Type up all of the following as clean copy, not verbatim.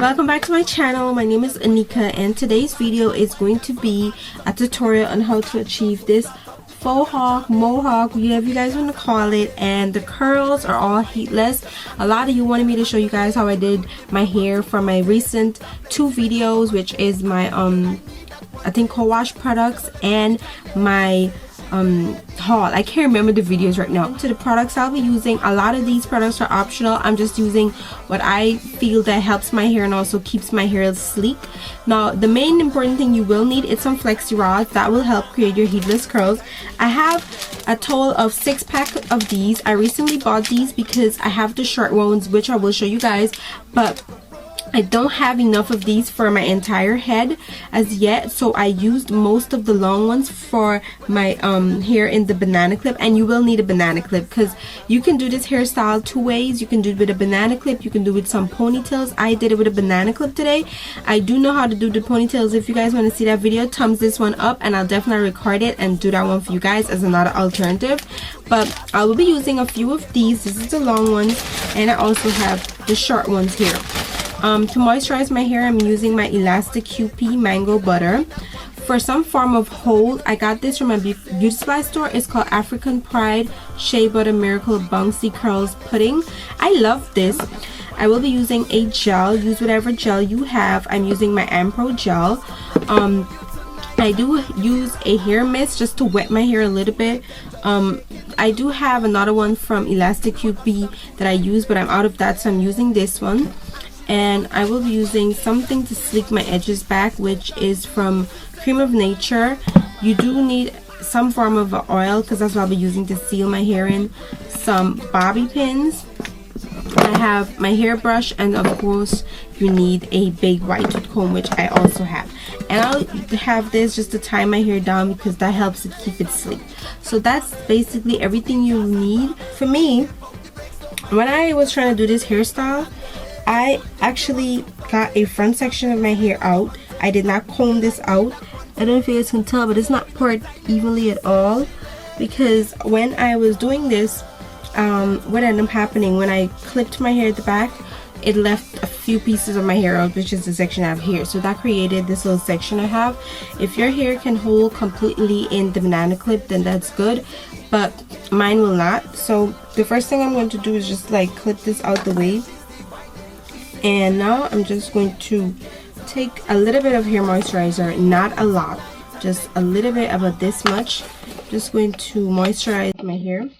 Welcome back to my channel. My name is Onika and today's video is going to be a tutorial on how to achieve this faux hawk, mohawk, whatever you guys want to call it, and the curls are all heatless. A lot of you wanted me to show you guys how I did my hair for my recent 2 videos, which is my I think co-wash products and my haul. I can't remember the videos right now. To the products I'll be using, a lot of these products are optional. I'm just using what I feel that helps my hair and also keeps my hair sleek. Now the main important thing you will need is some Flexi rods that will help create your heatless curls. I have a total of 6 packs of these. I recently bought these because I have the short ones, which I will show you guys, but I don't have enough of these for my entire head as yet, so I used most of the long ones for my hair in the banana clip. And you will need a banana clip because you can do this hairstyle 2 ways. You can do it with a banana clip, you can do it with some ponytails. I did it with a banana clip today. I do know how to do the ponytails. If you guys want to see that video, thumbs this one up and I'll definitely record it and do that one for you guys as another alternative. But I will be using a few of these. This is the long ones and I also have the short ones here. To moisturize my hair, I'm using my Elastic QP Mango Butter. For some form of hold, I got this from a beauty supply store. It's called African Pride Shea Butter Miracle Bouncy Curls Pudding. I love this. I will be using a gel. Use whatever gel you have. I'm using my Ampro gel. I do use a hair mist just to wet my hair a little bit. I do have another one from Elastic QP that I use, but I'm out of that, so I'm using this one. And I will be using something to sleek my edges back, which is from Cream of Nature. You do need some form of oil because that's what I'll be using to seal my hair in. Some bobby pins. I have my hairbrush, and of course you need a big white tooth comb, which I also have. And I'll have this just to tie my hair down because that helps it keep it sleek. So that's basically everything you need. For me, when I was trying to do this hairstyle, I actually got a front section of my hair out. I did not comb this out. I don't know if you guys can tell, but it's not poured evenly at all, because when I was doing this, what ended up happening when I clipped my hair at the back, it left a few pieces of my hair out, which is the section I have here. So that created this little section I have. If your hair can hold completely in the banana clip, then that's good, but mine will not. So the first thing I'm going to do is just like clip this out the way. And now I'm just going to take a little bit of hair moisturizer, not a lot, just a little bit, about this much. Just going to moisturize my hair.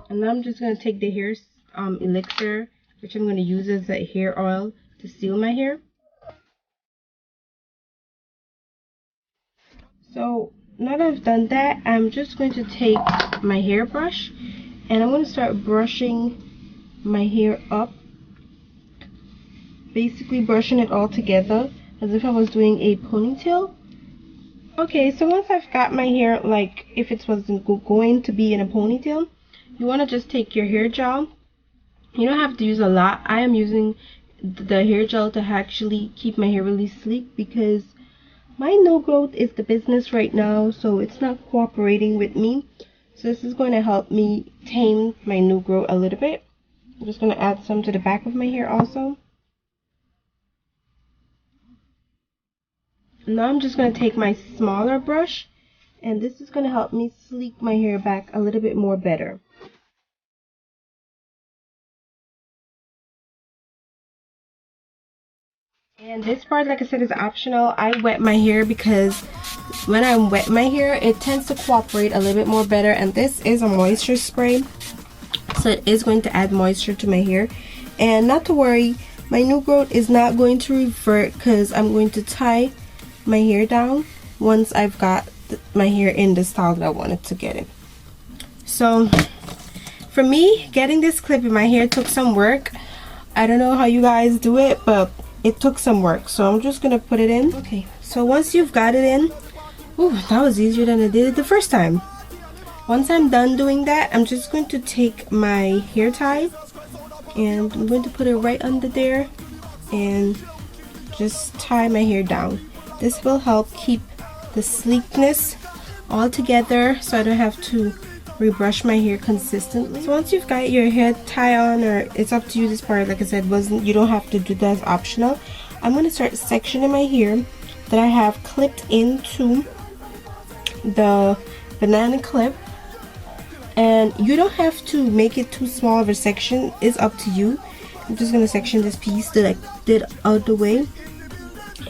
And now I'm just going to take the hair elixir, which I'm going to use as a hair oil to seal my hair. So now that I've done that, I'm just going to take my hairbrush and I'm going to start brushing my hair up, basically brushing it all together as if I was doing a ponytail. Okay, so once I've got my hair, like if it wasn't going to be in a ponytail, you want to just take your hair gel. You don't have to use a lot. I am using the hair gel to actually keep my hair really sleek because my no growth is the business right now, so it's not cooperating with me. So this is going to help me tame my new growth a little bit. I'm just going to add some to the back of my hair also. Now I'm just going to take my smaller brush, and this is going to help me sleek my hair back a little bit more better. And this part, like I said, is optional. I wet my hair because when I wet my hair, it tends to cooperate a little bit more better. And this is a moisture spray, so it is going to add moisture to my hair. And not to worry, my new growth is not going to revert because I'm going to tie my hair down once I've got my hair in the style that I wanted to get it. So for me, getting this clip in my hair took some work. I don't know how you guys do it, but it took some work, so I'm just gonna put it in. Okay, so once you've got it in, ooh, that was easier than I did it the first time. Once I'm done doing that, I'm just going to take my hair tie and I'm going to put it right under there and just tie my hair down. This will help keep the sleekness all together, so I don't have to rebrush my hair consistently. So once you've got your hair tie on, or it's up to you, this part, like I said, you don't have to do that, as optional. I'm going to start sectioning my hair that I have clipped into the banana clip. And you don't have to make it too small of a section, it's up to you. I'm just going to section this piece that I did out the way,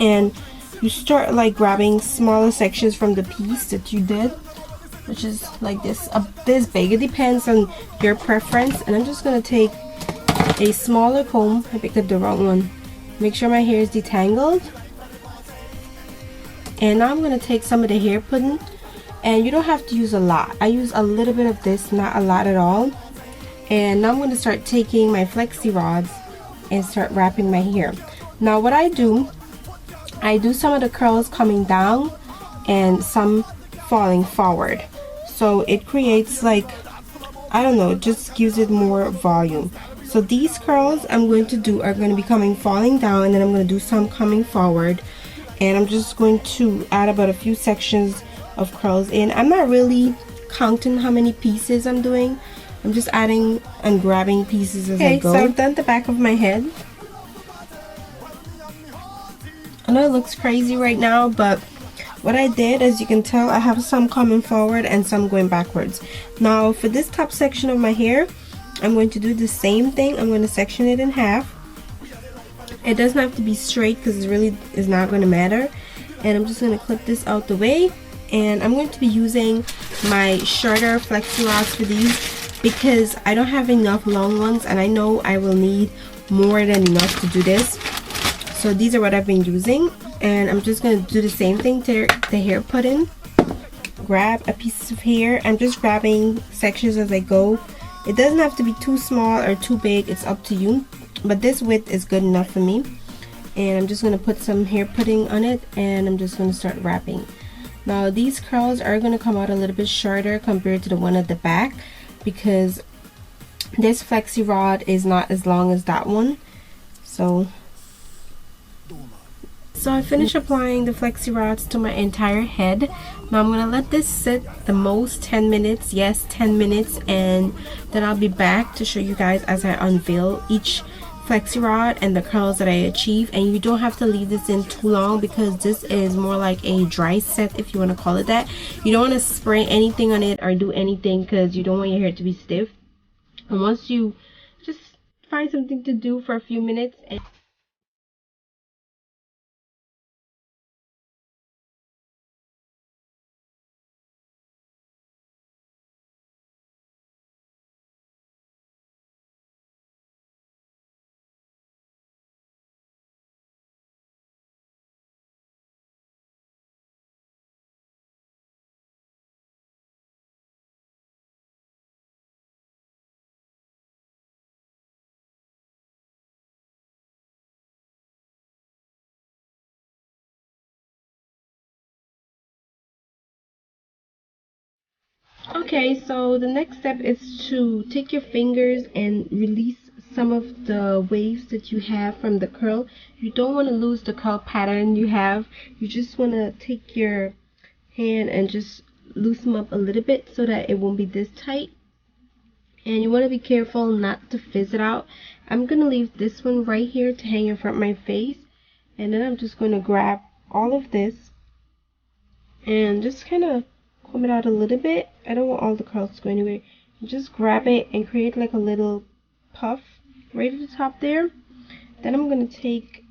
and you start like grabbing smaller sections from the piece that you did, which is like this big. It depends on your preference. And I'm just going to take a smaller comb. I picked up the wrong one. Make sure my hair is detangled. And now I'm going to take some of the hair pudding, and you don't have to use a lot. I use a little bit of this, not a lot at all. And now I'm going to start taking my flexi rods and start wrapping my hair. Now what I do some of the curls coming down and some falling forward, so it creates, like, I don't know, it just gives it more volume. So these curls I'm going to do are going to be falling down, and then I'm going to do some coming forward, and I'm just going to add about a few sections of curls in. I'm not really counting how many pieces I'm doing. I'm just adding and grabbing pieces as I go. So I've done the back of my head. I know it looks crazy right now, but what I did, as you can tell, I have some coming forward and some going backwards. Now for this top section of my hair, I'm going to do the same thing. I'm going to section it in half. It doesn't have to be straight because it really is not going to matter. And I'm just going to clip this out the way. And I'm going to be using my shorter flexi rods for these because I don't have enough long ones, and I know I will need more than enough to do this. So these are what I've been using, and I'm just going to do the same thing to the hair pudding. Grab a piece of hair. I'm just grabbing sections as I go. It doesn't have to be too small or too big, it's up to you, but this width is good enough for me. And I'm just going to put some hair pudding on it, and I'm just going to start wrapping. Now these curls are going to come out a little bit shorter compared to the one at the back, because this flexi rod is not as long as that one. So I finished applying the flexi rods to my entire head. Now I'm going to let this sit the most 10 minutes. Yes, 10 minutes, and then I'll be back to show you guys as I unveil each flexi rod and the curls that I achieve. And you don't have to leave this in too long because this is more like a dry set, if you want to call it that. You don't want to spray anything on it or do anything because you don't want your hair to be stiff. And once you just find something to do for a few minutes, and okay, so the next step is to take your fingers and release some of the waves that you have from the curl. You don't want to lose the curl pattern you have. You just want to take your hand and just loosen them up a little bit so that it won't be this tight. And you want to be careful not to fizz it out. I'm going to leave this one right here to hang in front of my face. And then I'm just going to grab all of this and just kind of comb it out a little bit. I don't want all the curls to go anywhere. Just grab it and create like a little puff right at the top there. Then I'm going to take,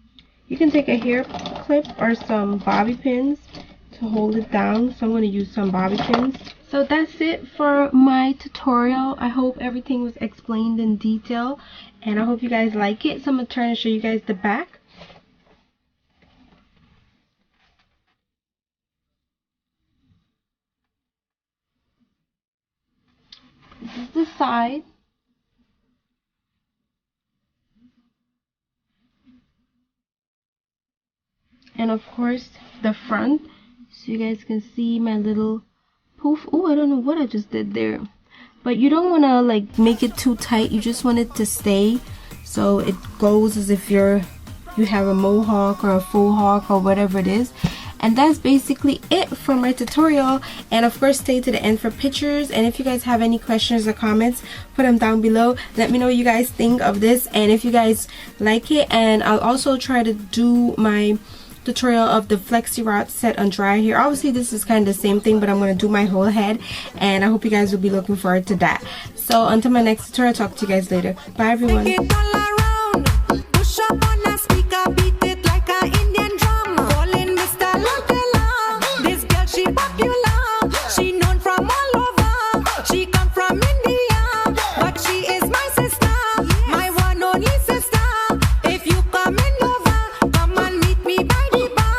you can take a hair clip or some bobby pins to hold it down. So I'm going to use some bobby pins. So that's it for my tutorial. I hope everything was explained in detail, and I hope you guys like it. So I'm going to turn and show you guys the back. This is the side. And of course the front, so you guys can see my little poof. Oh, I don't know what I just did there, but you don't want to like make it too tight. You just want it to stay so it goes as if you have a mohawk or a faux hawk or whatever it is. And that's basically it for my tutorial. And of course, stay to the end for pictures. And if you guys have any questions or comments, put them down below. Let me know what you guys think of this and if you guys like it. And I'll also try to do my tutorial of the Flexi rod set on dry hair. Obviously this is kind of the same thing, but I'm going to do my whole head, and I hope you guys will be looking forward to that. So until my next tutorial, talk to you guys later. Bye everyone.